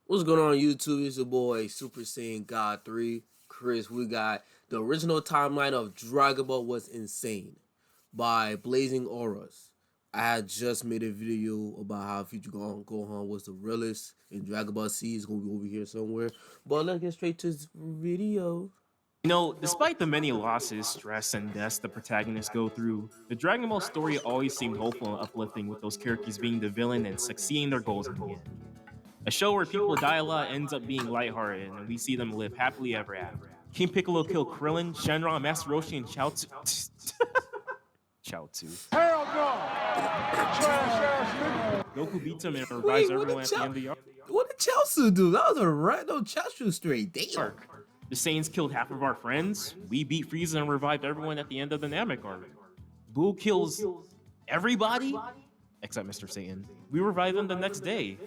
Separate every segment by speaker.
Speaker 1: What's going on YouTube? It's your boy Super Saiyan God 3, Chris. We got the original timeline of Dragonball was insane by Blazing Auras. I had just made a video about how Future Gohan was the realest and Dragon Ball Z is gonna be over here somewhere. But let's get straight to this video.
Speaker 2: Despite the many losses, stress, and deaths the protagonists go through, the Dragon Ball story always seemed hopeful and uplifting, with those characters being the villain and succeeding their goals in the end. A show where people die a lot ends up being lighthearted, and we see them live happily ever after. King Piccolo killed Krillin, Shenron, Master Roshi, and Chaozu. Chaozu.
Speaker 3: Hell no! Trash ass nigga!
Speaker 2: Goku beats him and revives everyone at the end of the arc.
Speaker 1: What did Chelsea do? That was a random Chelsea straight. Damn.
Speaker 2: The Saiyans killed half of our friends. We beat Frieza and revived everyone at the end of the Namek arc. Boo kills everybody except Mr. Satan. We revive him the next day.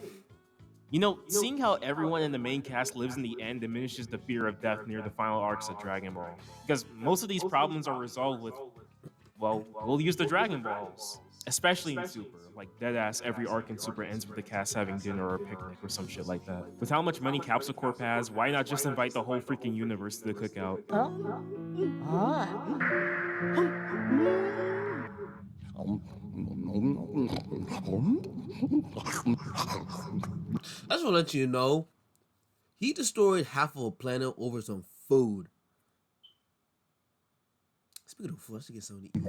Speaker 2: Seeing how everyone in the main cast lives in the end diminishes the fear of death near the final arcs of Dragon Ball. Because most of these problems are resolved with, well, we'll use the Dragon Balls. Especially in Super. Like, deadass, every arc in Super ends with the cast having dinner or a picnic or some shit like that. With how much money Capsule Corp has, why not just invite the whole freaking universe to the cookout?
Speaker 1: I just want to let you know, he destroyed half of a planet over some food. Speaking of food, I should get something to
Speaker 4: eat.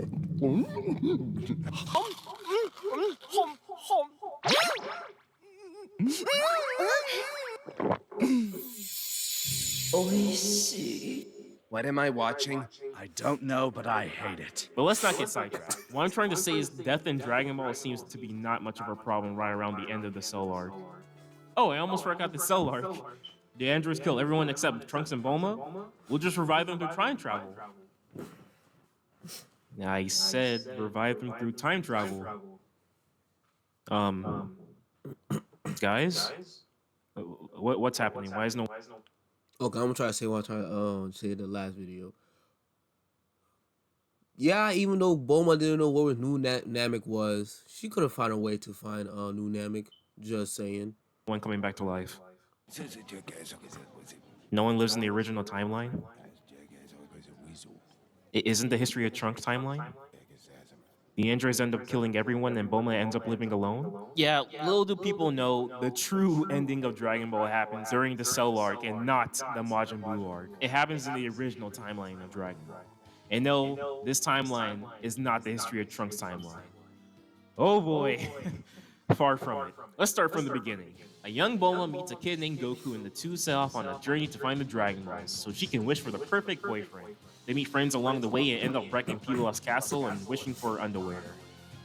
Speaker 4: What am I watching? I don't know, but I hate it.
Speaker 2: But let's not get sidetracked. What I'm trying to say is death in Dragon Ball seems to be not much of a problem right around the end of the Cell arc. Oh, I almost forgot the Cell arc. The androids kill everyone except Trunks and Bulma. We'll just revive them through time travel. I said revive them through time travel. Guys? What's happening? Why is no...
Speaker 1: Okay, I'm gonna try to say what I tried to say in the last video. Yeah, even though Bulma didn't know what New Namek was, she could have found a way to find New Namek. Just saying.
Speaker 2: One coming back to life. No one lives in the original timeline? It isn't the history of Trunks timeline? The androids end up killing everyone and Bulma ends up living alone? Yeah, little do people know, the true ending of Dragon Ball happens during the Cell arc and not the Majin Buu arc. It happens in the original timeline of Dragon Ball. And no, this timeline is not the history of Trunks timeline. Oh boy. Far from it. Let's start from the beginning. A young Bulma meets a kid named Goku and the two set off on a journey to find the Dragon Balls so she can wish for the perfect boyfriend. They meet friends along the way and end up wrecking Pilaf's castle and wishing for underwear.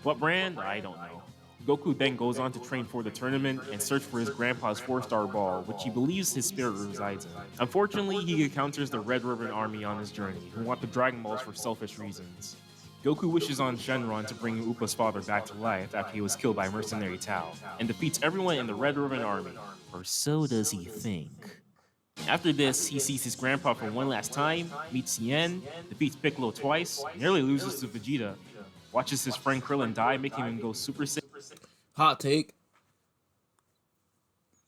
Speaker 2: What brand? I don't know. Goku then goes on to train for the tournament and search for his grandpa's 4-star ball, which he believes his spirit resides in. Unfortunately, he encounters the Red Ribbon Army on his journey, who want the Dragon Balls for selfish reasons. Goku wishes on Shenron to bring Upa's father back to life after he was killed by mercenary Tao, and defeats everyone in the Red Ribbon Army, or so does he think. After this, he sees his grandpa for one last time, meets Tien, defeats Piccolo twice, nearly loses to Vegeta, watches his friend Krillin die, making him go Super Saiyan.
Speaker 1: Hot take.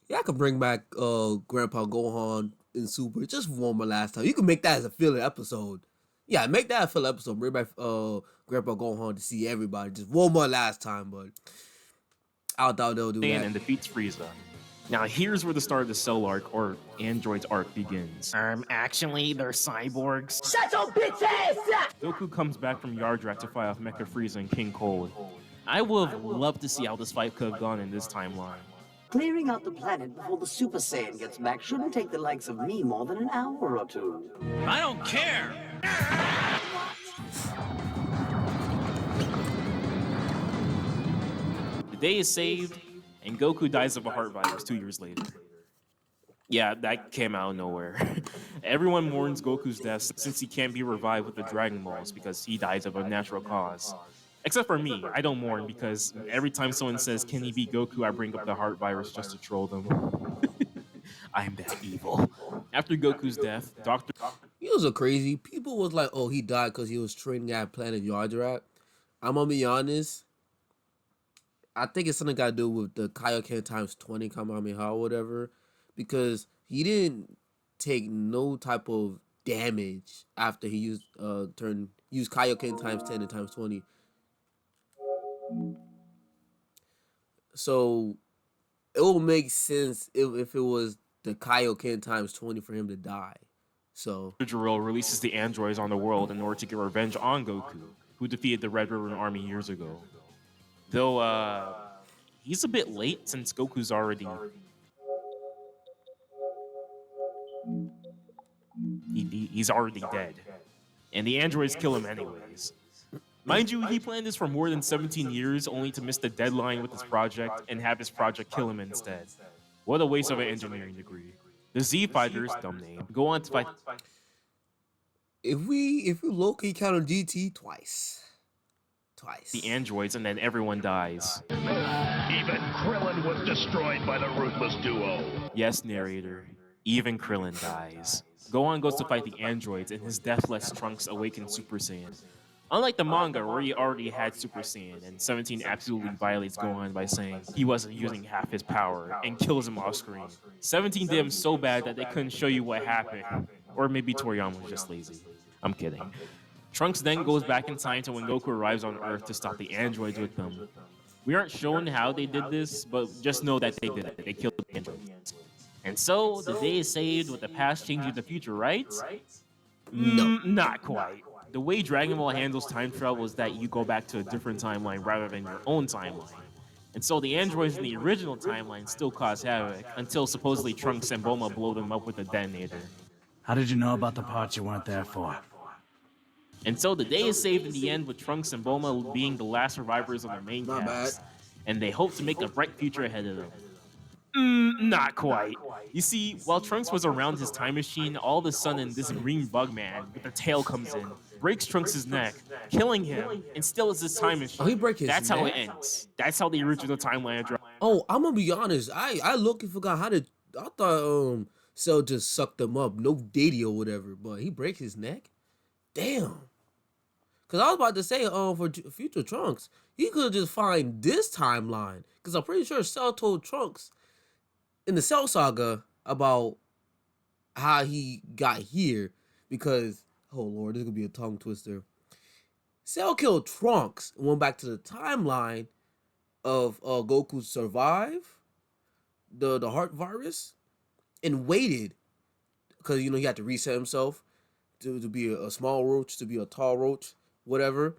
Speaker 1: Yeah, I could bring back Grandpa Gohan in Super just one more last time. You can make that as a filler episode. Yeah, make that a filler episode. Bring back Grandpa Gohan to see everybody just one more last time, but I doubt they'll do that.
Speaker 2: And defeats Frieza. Now here's where the start of the Cell arc, or Android's arc, begins. Actually, they're cyborgs.
Speaker 5: Shut your bitch ass up!
Speaker 2: Goku comes back from Yardrat to fight off Mecha Frieza and King Cold. I would have loved to see how this fight could have gone in this timeline.
Speaker 5: Clearing out the planet before the Super Saiyan gets back shouldn't take the likes of me more than an hour or two.
Speaker 4: I don't care!
Speaker 2: The day is saved, and Goku dies of a heart virus 2 years later. Yeah, that came out of nowhere. Everyone mourns Goku's death since he can't be revived with the Dragon Balls because he dies of a natural cause. Except for me, I don't mourn because every time someone says, "Can he beat Goku?" I bring up the heart virus just to troll them. I'm that evil. After Goku's death, Dr.
Speaker 1: He was a crazy. People was like, oh, he died because he was training at Planet Yardrat. I'm gonna be honest. I think it's something got to do with the Kaioken times 20 Kamehameha or whatever. because he didn't take no type of damage after he used Kaioken times 10 and times 20. So it will make sense if it was the Kaioken times 20 for him to die. So
Speaker 2: Jiraiya releases the androids on the world in order to get revenge on Goku, who defeated the Red Ribbon Army years ago. Though, he's a bit late since Goku's already... He's already dead. And the androids kill him anyways. Mind you, he planned this for more than 17 years only to miss the deadline with his project and have his project kill him instead. What a waste of an engineering degree. The Z Fighters, dumb name, go on to fight...
Speaker 1: If we low-key count on GT twice.
Speaker 2: the androids, and then everyone dies.
Speaker 6: Even Krillin was destroyed by the ruthless duo.
Speaker 2: Yes, narrator, even Krillin dies. Gohan goes to fight the androids, and his death lets Trunks awaken Super Saiyan. Unlike the manga, where he already had Super Saiyan, and 17 absolutely violates Gohan by saying he wasn't using half his power and kills him off screen. 17 did him so bad that they couldn't show you what happened. Or maybe Toriyama was just lazy. I'm kidding. Trunks then goes back in time to when Goku arrives on Earth to stop the androids with them. We aren't shown how they did this, but just know that they did it. They killed the androids. And so, the day is saved with the past changing the future, right?
Speaker 1: No.
Speaker 2: Not quite. The way Dragon Ball handles time travel is that you go back to a different timeline rather than your own timeline. And so the androids in the original timeline still cause havoc until supposedly Trunks and Bulma blow them up with a detonator.
Speaker 4: How did you know about the parts you weren't there for?
Speaker 2: And so the day is saved in the end with Trunks and Bulma being the last survivors of their main
Speaker 1: Not
Speaker 2: cast.
Speaker 1: bad.
Speaker 2: And they hope to make a bright future ahead of them. Not quite. You see, while Trunks was around his time machine, all of a sudden this green bug man with a tail comes in, breaks Trunks' neck, killing him, and steals his time machine.
Speaker 1: Oh, he break his
Speaker 2: That's how it
Speaker 1: neck?
Speaker 2: ends. That's how the original timeline of Dragon
Speaker 1: Oh, I'm gonna be honest. I look and forgot how to. I thought Cell just sucked him up, no deity or whatever. But he break his neck. Damn. Cause I was about to say, for future Trunks, he could just find this timeline. Cause I'm pretty sure Cell told Trunks in the Cell Saga about how he got here. Because, oh lord, this could be a tongue twister. Cell killed Trunks and went back to the timeline of Goku survive the heart virus and waited because he had to reset himself to be a small roach to be a tall roach, whatever.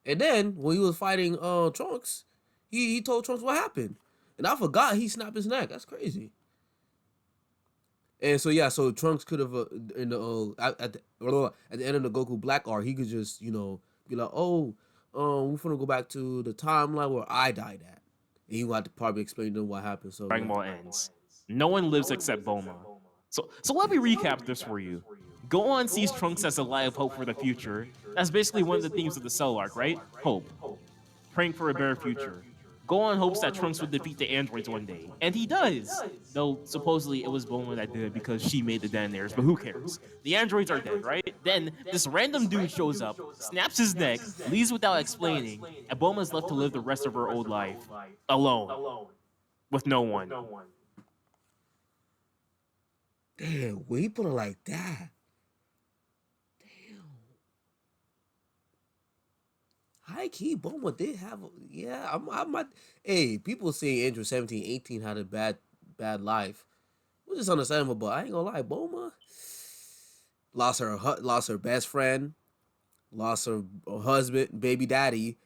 Speaker 1: And then when he was fighting Trunks, he told Trunks what happened, and I forgot he snapped his neck. That's crazy. And so yeah, so Trunks could have in the at the end of the Goku Black arc, he could just be like, oh, we're gonna go back to the timeline where I died at, and he would have to probably explain to them what happened. So
Speaker 2: Ball ends. No one lives except Bulma. So let me recap this for you. Gohan sees Trunks as a light of hope for the future. That's basically one of the themes of the Cell arc, right? Hope. Praying for a better future. Gohan hopes that Trunks would defeat the androids one day. And he does! Though, supposedly, it was Bulma that did it because she made the detonators, but who cares? The androids are dead, right? Then, this random dude shows up, snaps his neck, leaves without explaining, and Bulma's left to live the rest of her old life. Alone. With no one.
Speaker 1: damn, when he put it like that, high key, Bulma did have. I might. Hey, people say Andrew 17, 18 had a bad life, which is understandable. But I ain't gonna lie, Bulma lost her best friend, lost her husband, baby daddy,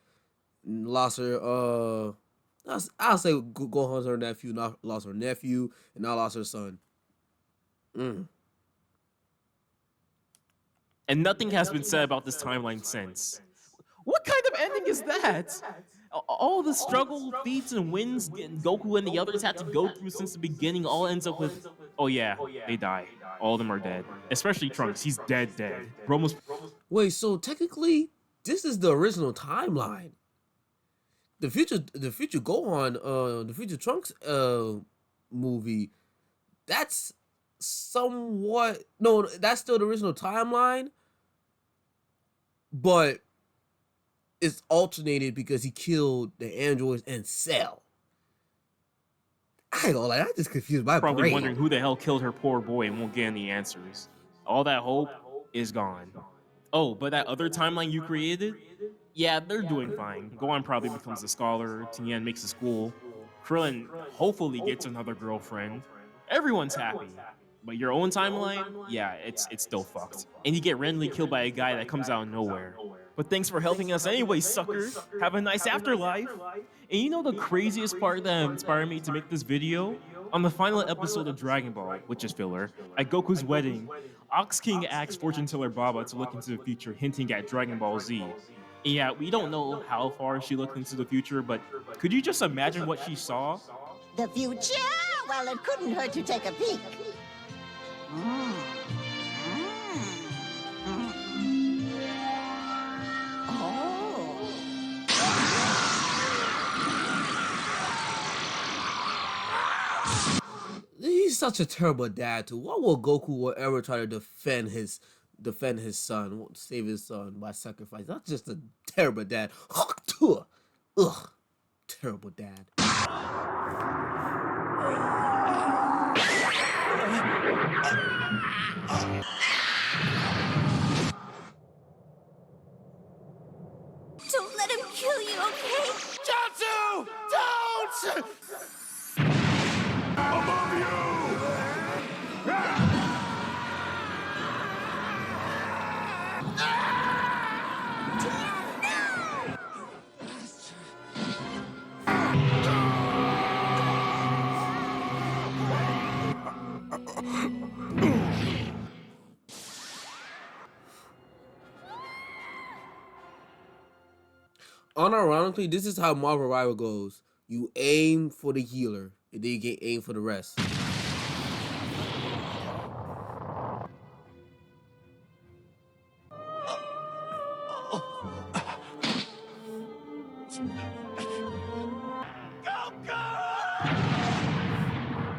Speaker 1: lost her. I'll say Gohan's her nephew, lost her nephew, and now lost her son.
Speaker 2: And nothing has been said about this timeline since. What kind of ending is that? All the struggle, feats, and wins Goku and the others had to go through since the beginning all ends up with, oh yeah, they die. All of them are dead. Especially Trunks, he's dead. Bromo's...
Speaker 1: Wait, so technically, this is the original timeline. The future Gohan, the future Trunks movie, that's somewhat... No, that's still the original timeline, but it's alternated because he killed the androids and Cell. I ain't gonna lie, that just confused my
Speaker 2: Probably
Speaker 1: brain.
Speaker 2: wondering who the hell killed her poor boy and won't get any answers. All that hope is gone. Oh, but that other timeline you created? Yeah, they're doing fine. Gohan probably becomes a scholar, Tien makes a school, Krillin hopefully gets another girlfriend. Everyone's happy. But your own timeline? Yeah, it's still fucked. And you get randomly killed by a guy that comes out of nowhere. But thanks for helping us anyway, suckers. Have a nice afterlife. And you know the craziest part that inspired me to make this video? On the final episode of Dragon Ball, which is filler, at Goku's wedding, Ox King asks fortune teller Baba to look into the future, hinting at Dragon Ball Z. And yeah, we don't know how far she looked into the future, but could you just imagine what she saw?
Speaker 7: The future? Well, it couldn't hurt to take a peek. Mm. Oh.
Speaker 1: He's such a terrible dad too. Why would Goku ever try to defend his son, save his son by sacrifice? That's just a terrible dad. Ugh, terrible dad.
Speaker 7: Don't let him kill you, okay?
Speaker 3: Jatsu! Don't! Above you!
Speaker 1: Unironically, this is how Marvel Rival goes. You aim for the healer, and then you get aim for the rest.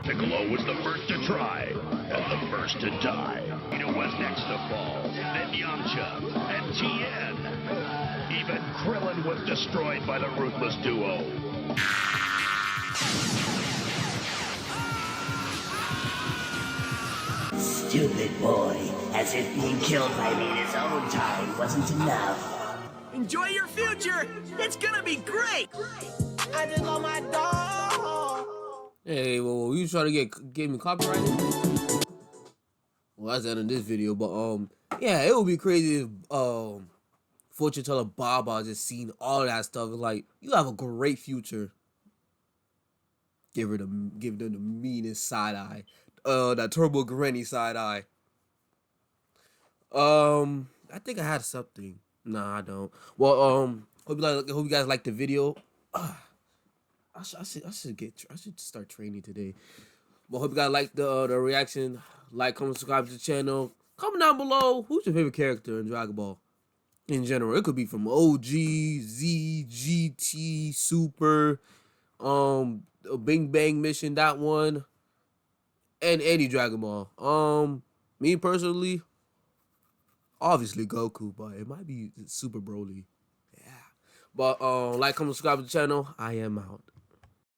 Speaker 6: Piccolo was the first to try, and the first to die. Vegeta was next to fall, then Yamcha, and Tien. Even Krillin was destroyed by the ruthless duo.
Speaker 5: Stupid boy, as if being killed by me in his own time wasn't enough.
Speaker 8: Enjoy your future! It's gonna be great! I just love my dog!
Speaker 1: Hey, well, you trying to get me copyrighted? Well, that's the end of this video, but yeah, it would be crazy if fortune teller Baba just seen all of that stuff. Like, you have a great future. Give them the meanest side eye, that Turbo Granny side eye. I think I had something. Nah, I don't. Well, hope you guys like the video. I should start training today. But hope you guys like the reaction. Like, comment, subscribe to the channel. Comment down below who's your favorite character in Dragon Ball in general. It could be from OG, Z, GT, Super, a Bing Bang Mission, that one, and any Dragon Ball. Me personally, obviously Goku, but it might be Super Broly. Yeah. But like, comment, subscribe to the channel. I am out.